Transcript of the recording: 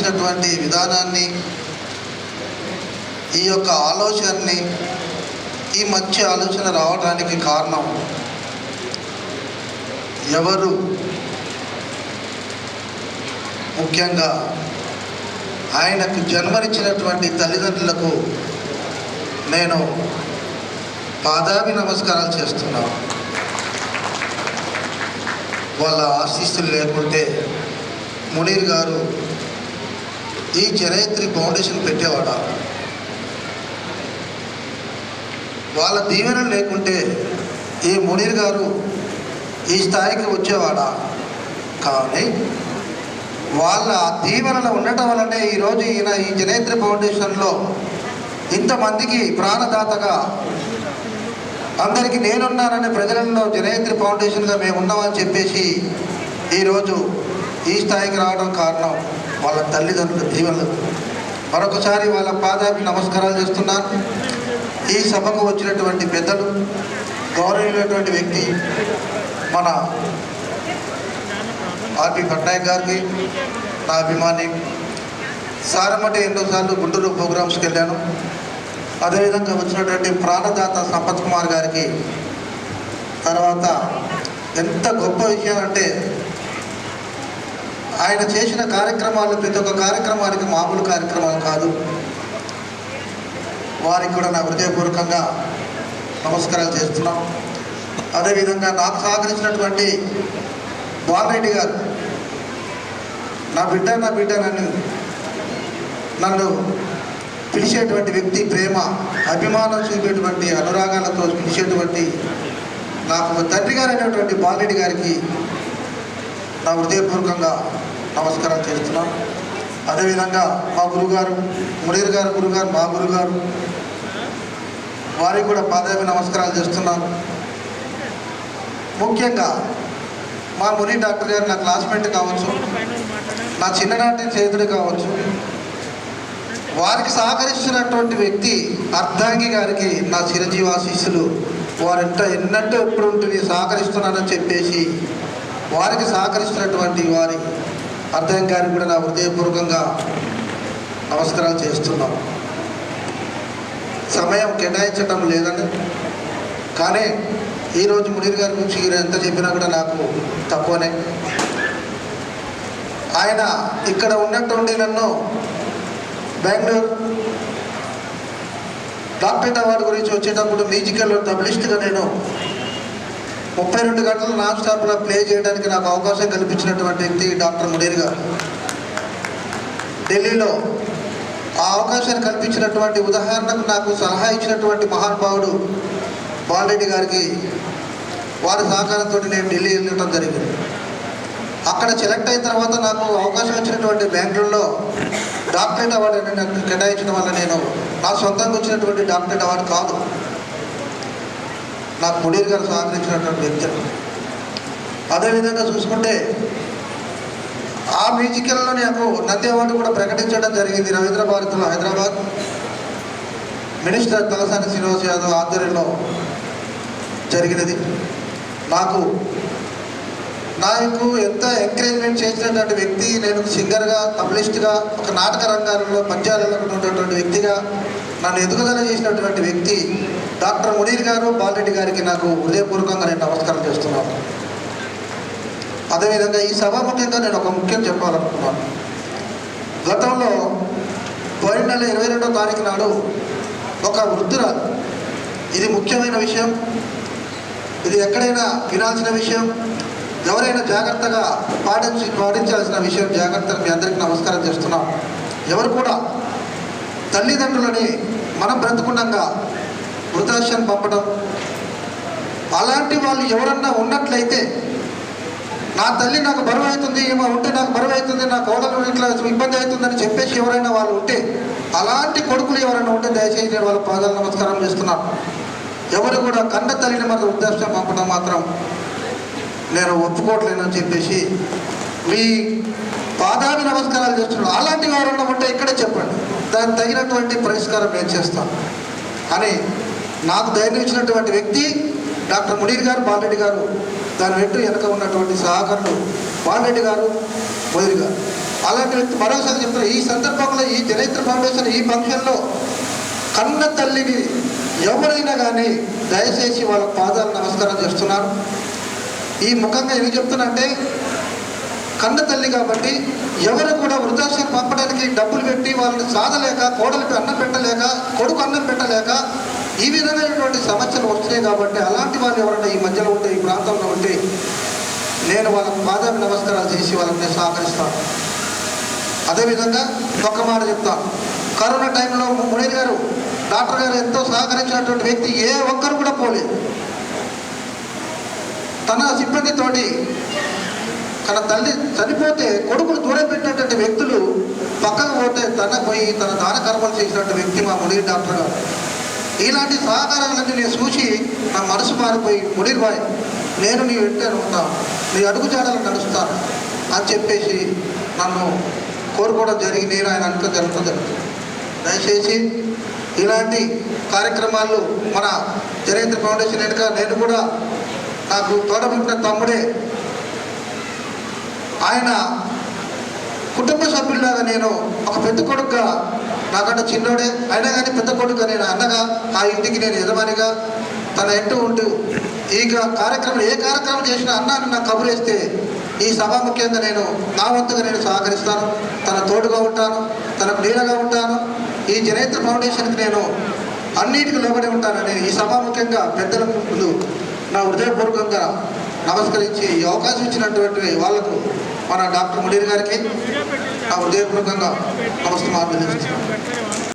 ఆలోచించినటువంటి విధానాన్ని, ఈ యొక్క ఆలోచనని, ఈ మంచి ఆలోచన రావడానికి కారణం ఎవరు? ముఖ్యంగా ఆయనకు జన్మనిచ్చినటువంటి తల్లిదండ్రులకు నేను పాదాభి నమస్కారాలు చేస్తున్నాను. వాళ్ళ ఆశీస్సులు లేకుంటే మునీర్ గారు ఈ జనయిత్రి ఫౌండేషన్ పెట్టేవాడా? వాళ్ళ దీవెనలు లేకుంటే ఈ మునీర్ గారు ఈ స్థాయికి వచ్చేవాడా? కానీ వాళ్ళ దీవెనలు ఉండటం వల్లనే ఈరోజు ఈయన ఈ జనయిత్రి ఫౌండేషన్లో ఇంతమందికి ప్రాణదాతగా, అందరికీ నేనున్నానని ప్రజలలో జనయిత్రి ఫౌండేషన్గా మేము ఉన్నామని చెప్పేసి ఈరోజు ఈ స్థాయికి రావడం కారణం వాళ్ళ తల్లిదండ్రుల దీవెనలు. మరొకసారి వాళ్ళ పాదానికి నమస్కారాలు చేస్తున్నాను. ఈ సభకు వచ్చినటువంటి పెద్దలు, గౌరవమైనటువంటి వ్యక్తి మన ఆర్పి పట్నాయక్ గారికి, నా అభిమాని సారమ్మటి ఎన్నోసార్లు గుంటూరు ప్రోగ్రామ్స్కి వెళ్ళాను. అదేవిధంగా వచ్చినటువంటి ప్రాణదాత సంపత్ కుమార్ గారికి, తర్వాత ఎంత గొప్ప విషయం అంటే ఆయన చేసిన కార్యక్రమాలు ప్రతి ఒక్క కార్యక్రమానికి మామూలు కార్యక్రమాలు కాదు. వారికి కూడా నా హృదయపూర్వకంగా నమస్కారాలు చేస్తున్నాం. అదేవిధంగా నాకు సహకరించినటువంటి బాలరెడ్డి గారు, నా బిడ్డ నన్ను పిలిచేటువంటి వ్యక్తి, ప్రేమ అభిమానం చూపేటువంటి అనురాగాలతో పిలిచేటువంటి నాకు తండ్రి గారు అయినటువంటి బాలరెడ్డి గారికి నా హృదయపూర్వకంగా నమస్కారం చేస్తున్నాం. అదేవిధంగా మా గురుగారు మునీర్ గారు, గురుగారు మా గురుగారు, వారికి కూడా పాదాభి నమస్కారాలు చేస్తున్నాను. ముఖ్యంగా మా మునీర్ డాక్టర్ గారు నా క్లాస్మేట్ కావచ్చు, నా చిన్ననాటి స్నేహితుడు కావచ్చు, వారికి సహకరిస్తున్నటువంటి వ్యక్తి అర్ధాంగి గారికి నా చిరంజీవాశీస్సులు. వారంట ఎన్నట్టు ఎప్పుడు ఉంటుంది సహకరిస్తున్నానని చెప్పేసి వారికి సహకరిస్తున్నటువంటి వారి అర్ధాంగి గారికి కూడా నా హృదయపూర్వకంగా నమస్కారాలు చేస్తున్నాం. సమయం కేటాయించడం లేదండి, కానీ ఈరోజు మునీర్ గారి గురించి ఎంత చెప్పినా కూడా నాకు తక్కువనే. ఆయన ఇక్కడ ఉన్నటువంటి నన్ను బెంగళూరు డాక్టరేట్ అవార్డు గురించి వచ్చేటప్పుడు మ్యూజికల్ తబలిస్ట్గా నేను 32 గంటలు నాన్ స్టాప్గా ప్లే చేయడానికి నాకు అవకాశం కల్పించినటువంటి వ్యక్తి డాక్టర్ మునీర్ గారు. ఢిల్లీలో ఆ అవకాశాన్ని కల్పించినటువంటి, ఉదాహరణకు నాకు సలహా ఇచ్చినటువంటి మహానుభావుడు బాలరెడ్డి గారికి, వారి సహకారంతో నేను ఢిల్లీ వెళ్ళడం జరిగింది. అక్కడ సెలెక్ట్ అయిన తర్వాత నాకు అవకాశం ఇచ్చినటువంటి బెంగళూరులో డాక్టరేట్ అవార్డు నాకు కేటాయించడం వల్ల నేను నా సొంతంగా వచ్చినటువంటి డాక్టరేట్ అవార్డు కాదు, నాకు మునీర్ గారు సహకరించినటువంటి వ్యక్తి. అదేవిధంగా చూసుకుంటే ఆ మ్యూజికల్లో నాకు నంది అవార్డు కూడా ప్రకటించడం జరిగింది రవీంద్ర భారతిలో, హైదరాబాద్. మినిస్టర్ తలసాని శ్రీనివాస్ యాదవ్ ఆధ్వర్యంలో జరిగినది. నాకు ఎంత ఎంకరేజ్మెంట్ చేసినటువంటి వ్యక్తి, నేను సింగర్గా, తబలిస్ట్గా, ఒక నాటక రంగాలలో పద్యాలలో ఉన్నటువంటి వ్యక్తిగా నన్ను ఎదుగుదల చేసినటువంటి వ్యక్తి డాక్టర్ మునీర్ గారు, బాలరెడ్డి గారికి నాకు హృదయపూర్వకంగా నేను నమస్కారం చేస్తున్నాను. అదేవిధంగా ఈ సభాముఖ్యంగా నేను ఒక ముఖ్యం చెప్పాలనుకున్నాను. గతంలో పోయిన నెల 22వ తారీఖు నాడు ఒక వృద్ధురాలు, ఇది ముఖ్యమైన విషయం, ఇది ఎక్కడైనా వినాల్సిన విషయం, ఎవరైనా జాగ్రత్తగా పాటించాల్సిన విషయం. జాగ్రత్తగా మీ అందరికీ నమస్కారం చేస్తున్నాం. ఎవరు కూడా తల్లిదండ్రులని మనం బ్రతుకుండగా వృద్ధాశ్రమం పంపడం, అలాంటి వాళ్ళు ఎవరన్నా ఉన్నట్లయితే, నా తల్లి నాకు బరువు అవుతుంది, ఏమో ఉంటే నాకు బరువు అవుతుంది, నా కోడలు ఇట్లా ఇబ్బంది అవుతుందని చెప్పేసి ఎవరైనా వాళ్ళు ఉంటే, అలాంటి కొడుకులు ఎవరైనా ఉంటే దయచేసి నేను వాళ్ళ పాదాలు నమస్కారం చేస్తున్నాను. ఎవరు కూడా కన్న తల్లిని మన వృద్ధాశ్రమం పంపడం మాత్రం నేను ఒప్పుకోవట్లేనని చెప్పేసి మీ పాదాభి నమస్కారాలు చేస్తున్నాను. అలాంటి ఎవరైనా ఉంటే ఇక్కడే చెప్పండి, దానికి తగినటువంటి పరిష్కారం నేను చేస్తాను అని నాకు ధైర్యం ఇచ్చినటువంటి వ్యక్తి డాక్టర్ మునీర్ గారు, బాలరెడ్డి గారు. దాని వెంట వెనక ఉన్నటువంటి సహకారులు బాలరెడ్డి గారు, మునీర్ గారు. అలాంటి వ్యక్తి మరోసారి చెప్తారు. ఈ సందర్భంలో ఈ జనేత్ర ఫౌండేషన్ ఈ ఫంక్షన్లో కన్న తల్లిని ఎవరైనా కానీ దయచేసి వాళ్ళ పాదాలు నమస్కారం చేస్తున్నారు. ఈ ముఖంగా ఏమి చెప్తున్నంటే కన్న తల్లి కాబట్టి ఎవరు కూడా వృద్ధాశ్రమం పంపడానికి డబ్బులు పెట్టి వాళ్ళని సాధలేక, కోడలికి అన్నం పెట్టలేక, కొడుకు అన్నం పెట్టలేక ఈ విధమైనటువంటి సమస్యలు వస్తున్నాయి. కాబట్టి అలాంటి వాళ్ళు ఎవరైనా ఈ మధ్యలో ఉంటే, ఈ ప్రాంతంలో ఉంటే నేను వాళ్ళకు పాదాభి నమస్కారాలు చేసి వాళ్ళకి నేను సహకరిస్తాను. అదేవిధంగా ఒక్క మాట చెప్తాను. కరోనా టైంలో మునీర్ గారు, డాక్టర్ గారు ఎంతో సహకరించినటువంటి వ్యక్తి ఏ ఒక్కరు కూడా పోలేదు. తన సిబ్బందితోటి తన తల్లి చనిపోతే కొడుకును దూరం పెట్టినటువంటి వ్యక్తులు పక్కకు పోతే తన పోయి తన దాన కర్మలు చేసినటువంటి వ్యక్తి మా మునీర్ డాక్టర్ గారు. ఇలాంటి సహకారాలన్నీ నేను చూసి నా మనసు మారిపోయి, మునీర్ బాయ్ నేను నీ వెంటనే ఉంటాను, నీ అడుగుజాడలు నడుస్తాను అని చెప్పేసి నన్ను కోరుకోవడం జరిగి నేను ఆయన అనుకో జరుగుతుంది. దయచేసి ఇలాంటి కార్యక్రమాలు మన జనేత్ర ఫౌండేషన్ వెనుక నేను కూడా నాకు తోడబుట్టిన తమ్ముడే, ఆయన కుటుంబ సభ్యుల్లాగా నేను ఒక పెద్ద కొడుకుగా, నాకంటే చిన్నోడే అయినా కానీ పెద్ద కొడుకుగా నేను అన్నగా, ఆ ఇంటికి నేను యజమానిగా తన ఎంటూ ఉంటూ ఈ కార్యక్రమం ఏ కార్యక్రమం చేసినా అన్నాను నాకు కబురు వేస్తే ఈ సభాముఖ్యంగా నేను నా వంతుగా నేను సహకరిస్తాను, తన తోడుగా ఉంటాను, తనకు నీడగా ఉంటాను. ఈ జనేత్ర ఫౌండేషన్కి నేను అన్నిటికీ లోబడి ఉంటానని ఈ సభాముఖ్యంగా పెద్దల ముందు నా హృదయపూర్వకంగా నమస్కరించి ఈ అవకాశం ఇచ్చినటువంటి వాళ్లకు మన డాక్టర్ మునీర్ గారికి నా హృదయపూర్వకంగా నమస్కారం.